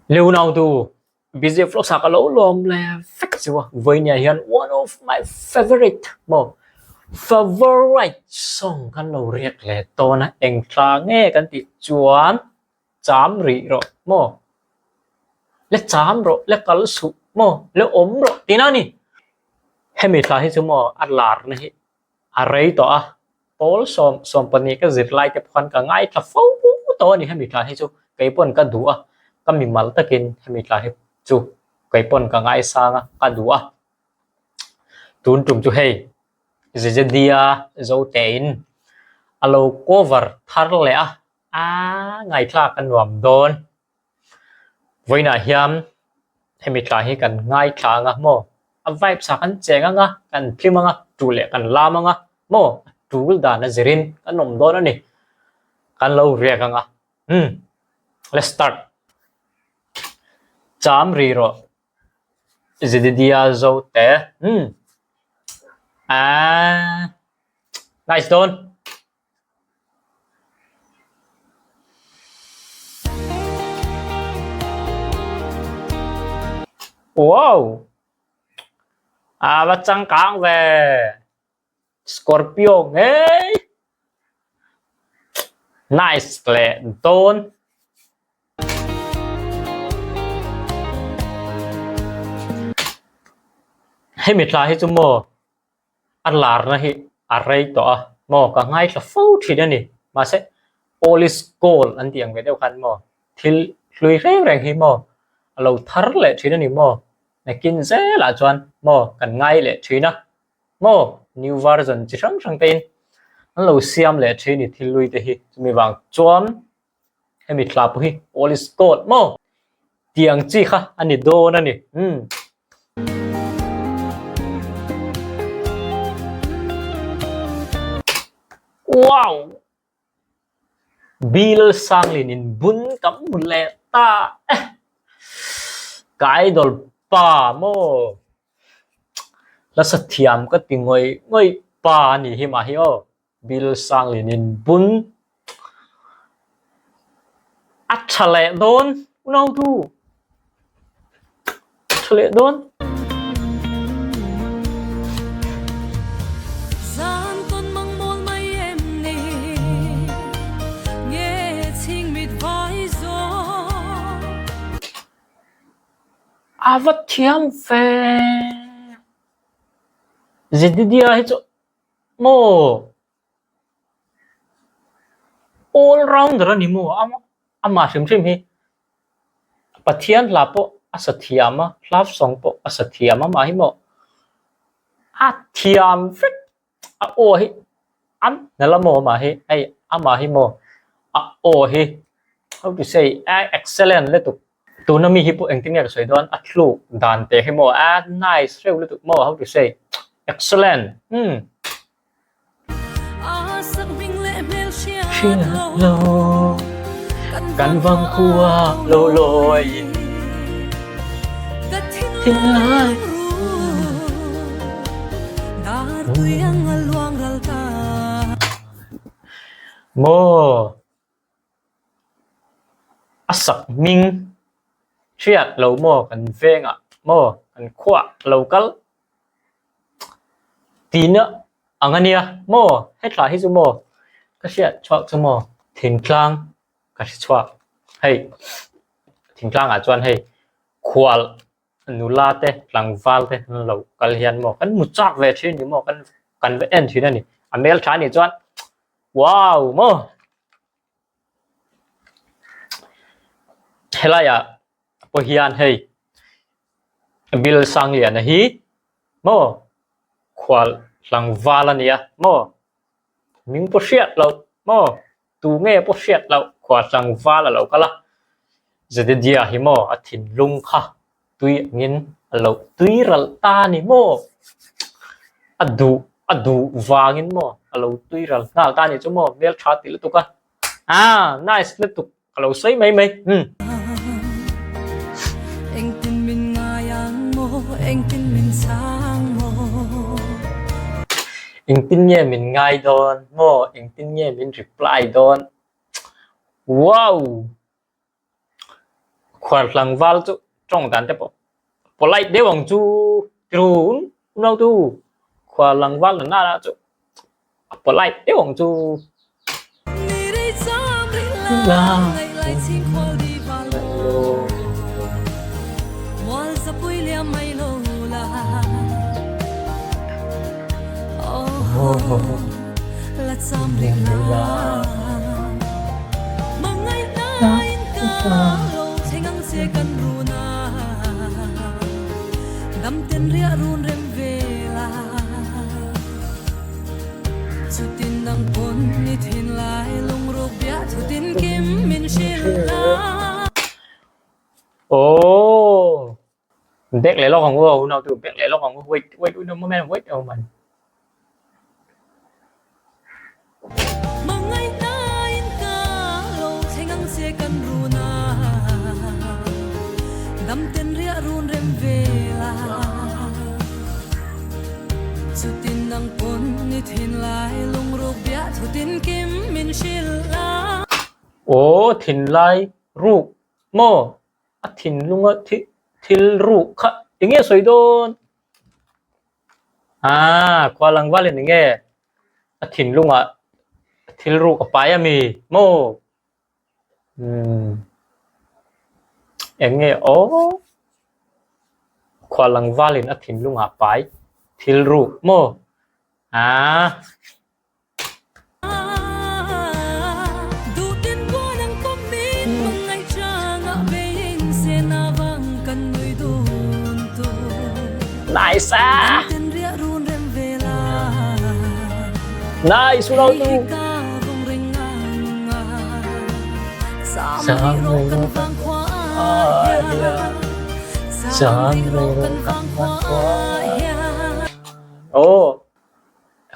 Lưu nào tu busy vlog sa ka lo lom le fix wa với nhà hiền one of my favorite song kan lo riek le to na eng tla nghe kan ti chuan Cham Rih Rawh mo le cham ro le kal su mo le om ro tina ni hemi tla hi chu mo atlar na hi arei to a pol som pani ka zit lai te phan ka ngai tla fo to ni hemi tla hi chu kai pon ka du a ka mi mal takin hemi tla hi chu kai pon ka ngai sanga ka du a tun tum chu hei Jedidia Joute in alo cover thar le a ngai thla kan nuam don voina hiam hemi tla hi kan ngai thla nga mo a vibe sa kan chenga nga kan phima nga tu le kan lama nga mo tu da na zirin kan nom don ani kan lo riak nga let's start Cham Rih Rawh Jedidia Joute nice don wow bắt trăng cáng về Scorpio nghe nice lệ tôn hay mệt lại hết chúng mò ăn lạt na hi array to mò cả ngay là phâu thì đây nè mà sẽ all is gold anh tiếng về đâu khăn mò thì lùi rèn rèn hi mò lâu thar lệ thì đây nè mò này kinh dễ là chọn mò cần ngay lệ thì na mò new version chỉ sang sang tên anh lâu xem lệ thì nè thì lùi thì hi mình vàng chọn hay mình làm hi all is gold mò tiếng chi kha anh đi đô nè wow Bill sang linin bun kam mule ta cái đol pa mo la sathiam ka tingoi ngoi pa ni hi ma hi o Bill sang linin bun achale don no tu achale don vật thiam về Jedidia hết chỗ mo all round rồi ni mo ama sim hi pathian lapo asathiama love song po asathiama ma hi mo athiam fit o hi nala mo ma hi ai ama hi mo o hi how to say excellent le tu na mi hi po engting ya soi don atlu dan te hi mo nice reu le tu mo how to say excellent lo kan vang khua lo loi thiên lai mo asak ming triệt lâu mò cần veng mò cần khoa lâu cල් tí nữa anh nia mò hết lại hết rồi mò cái chuyện cho mò thỉnh klang cái chuyện hay thỉnh klang chọn hay khoa nula te lang val te lâu cl hiền mò cần một chọc về trên những mò cần về end thì này Amel trái này chọn wow mò hay là po hian hei Bill sang lian hi mo khwal lang valania mo ming po siat lo mo tu nge po siat lo khwal lang vala lo kala Jedidia hi mo athin lung kha tui ngin lo tui ral ta ni mo adu wangin mo lo tui ral ngal ta ni chu mo mel tha ti lu ka nice lu tu lo sei mai anh tin nhé mình ngay đón mo anh tin nhé mình reply đón wow khoan lăng val chu trong tan te po lai de wang chu trun nau tu khoan lăng val na la chu po lai de wang chu la là Cham Rih Rawh mangai nain ka lo thengang se kan runa dam ten ria run rem vela chutin nang pon ni thin lai lung ro bia chutin kim min shila ô biết lại lo còn ngô nào từ biết lại lo còn ngô wait no moment wait man mangai nain ka lo thengang se kan runa dam ten ria run rem vela chutin nang pon ni thin lai lung ro bia chutin kim min shila ô thìn lai ru mò thìn lung thil ru khá tiếng nghe soi đôn qua lăng va lên nghe thìn lung thil ru cái mi mò em nghe ô qua lăng va lên thìn lung pai thil ru mò nice nice đâu tu Cham Rih Rawh ô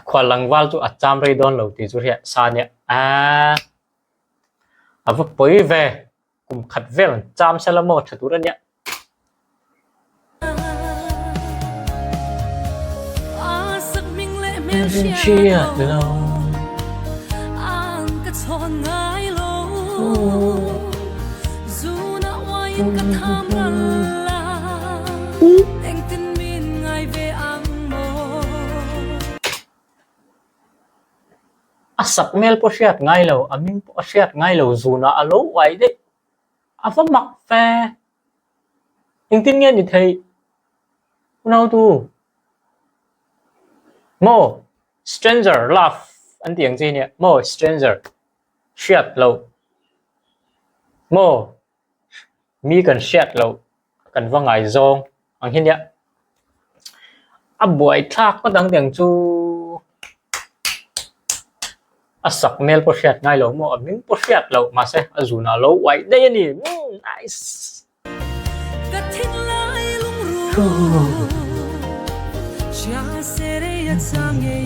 khoa lăng val tu Cham Rih Rawh lâu thì chú hiện sa nhé vừa bơi về cùng khát về là Cham sẽ là một thứ đó nhé chia lâu ang ka chon ngai lo zu na wain ka tham la eng tin min ngai ve ang mo sập mel po shiat ngai lâu mình po shiat ngai lâu dù na alo vậy đấy vẫn mặc phe nhưng tin nghe thì thấy nào tu mo stranger love anh tiếng gì nhỉ mo stranger shiat lâu mo mi cần shiat lâu cần vang ngài zong anh hiên nhỉ buổi thác có đăng tiếng chu sập mail po shiat ngai lâu mo mình po shiat lâu mà sẽ dù nào lâu vậy đây nhỉ nice ka thin lai lung ru cha se re ya chang ye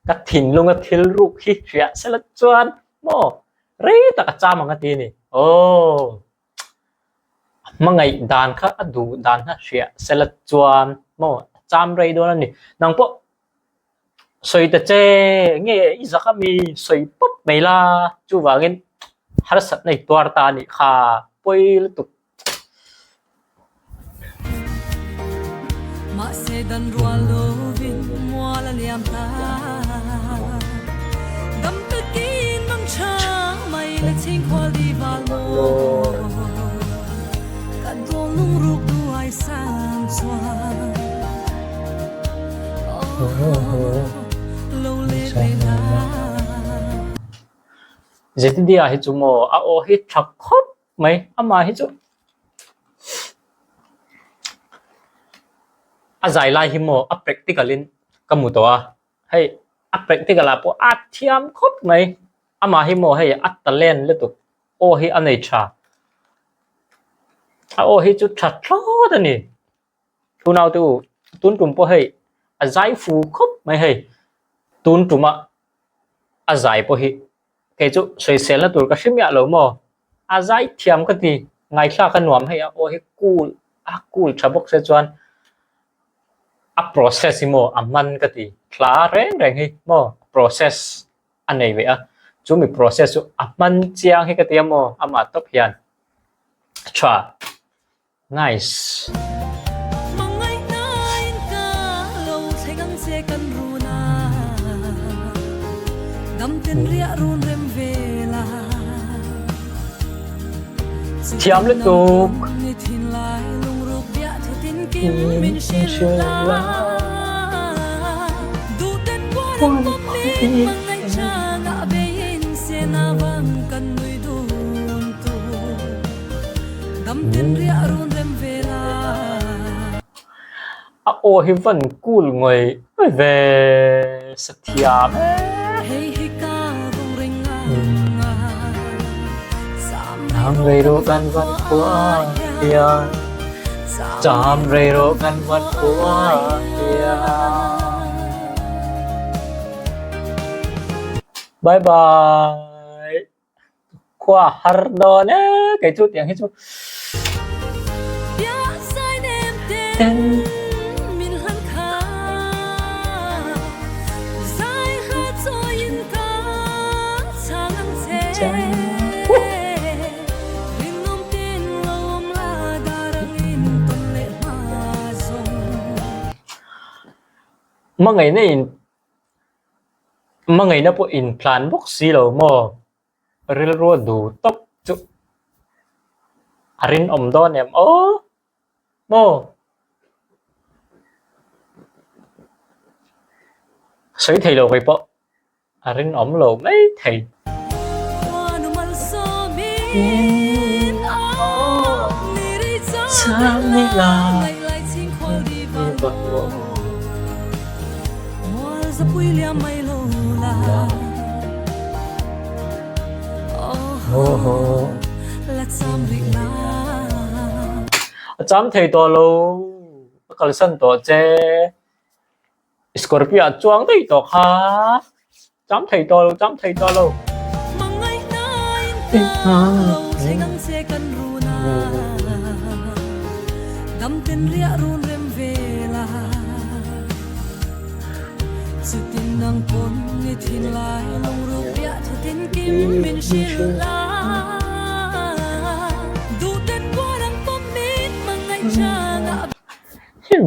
cái thìn luôn cái thil ru khi chuyện sẽ là chuan mò rê ta cái cha mà cái tiền này mà ngày đàn khác đủ đàn ha chuyện sẽ là chuan mò Cham Rih đó này nàng po soi ta che nghe ý giác mi soi pop mày la chú vào nghe har sat này tuar ta này kha poi lu tục ma se dan rua lovin mua la liam ta dam ta kin mang cha mai la ching khol di val mo ka do lung ruk du ai sang chuan lo le be na Jedidia hi chu mo o hi thak khop mai ama hi chu zai lai hi mo practicalin kamu to hay practical po thiam khop mai ama hi mo hay talent le tu o hi anei cha o hi chu that tho da ni tu nào tu tun tum po hay zai fu khop mai hay tun tuma zai po hi cái chỗ soi sen là tuổi cái phim nhạc lâu mò zai thiam cái gì ngày khác cái nuam hay o hay cool chabok se chuan process mò man cái gì khá rèn rèn hi mò process anh này vậy chú mi process chú man chiang hi cái tiêm mò mà top hiền chà nice thiam liên tục ô hi vẫn cool ngồi về sắc thiam Cham Rih Rawh kan van qua kia Cham Rih Rawh kan van qua kia bye bye qua hardo nè cái chút tiếng hết chút mà ngày nó bộ in plan box xí lo mò railroad đủ tốc chú arin đón em mò sấy thầy lo vậy bộ arin lo mấy thầy Cham Rih Rawh Cham thầy to lo kalau san to che Scorpio chuang thầy to ha cham thầy to lo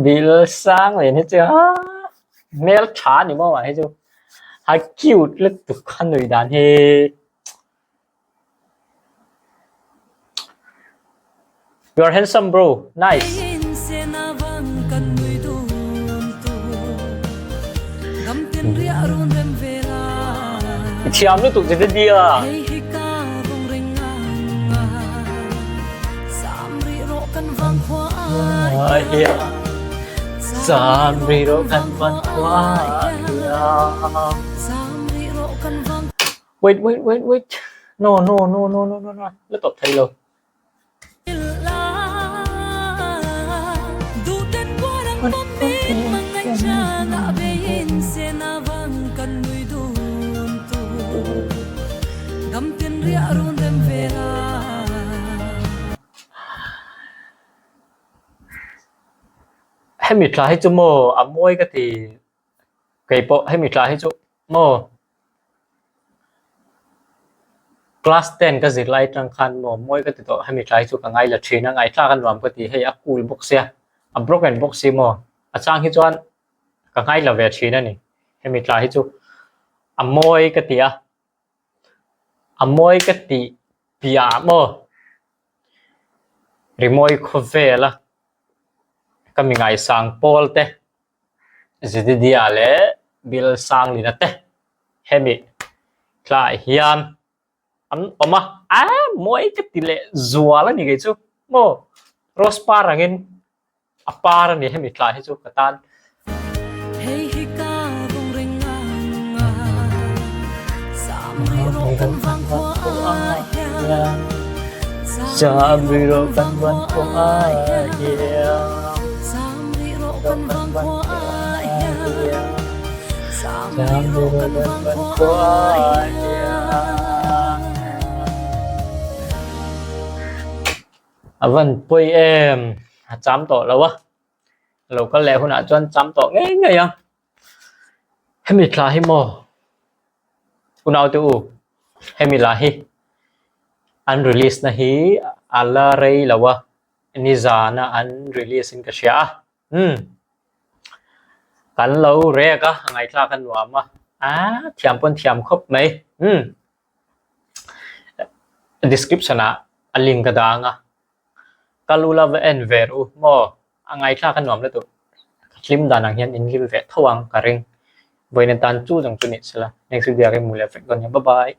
Bill sang rồi hết chưa mail chán thì mà hết chưa hay cute rất tục khăn người đàn he you're handsome bro nice Cham liên tục Jedidia Cham Rih Rawh kan van qua wait no nó tập thầy rồi hay mình try cho mò môi cái thì cái bộ hay mình try cho mò class 10 cái gì lại trăng khăn môi cái thì to hay mình try cho cả ngày là train ngày tra kan ram cái thì hay cool box ya broken box mò chang hi chuan cả ngày là về train này hay mình try cho môi cái thì môi cái thì bia mò remoi khove la kami ngai sang pol te Jedidia le bil sang lina te hemi klai hian oma moi cái tỷ lệ zua la ni cái chu mo rospar angin apar ni hemi klai chu katan Cham Rih Rawh kan van qua Cham Rih Rawh kan van qua vẫn pui em chăm tổ lâu á lâu có lẽ hôm nào cho anh chăm tổ nghe à em mệt là hay mò hôm nào tiêu hemilahi unreleased na hi ala rei lawa nizana unreleased in ka sia kan lo reka angai tla kan nuama thiam pon thiam khop mai description a aling ka danga kalula ve en veru mo angai tla kan nuam la tu klim danang hian in gil ve thawang ka ring voinen tan chu jang chu ni sala next video ke mule fe kon bye bye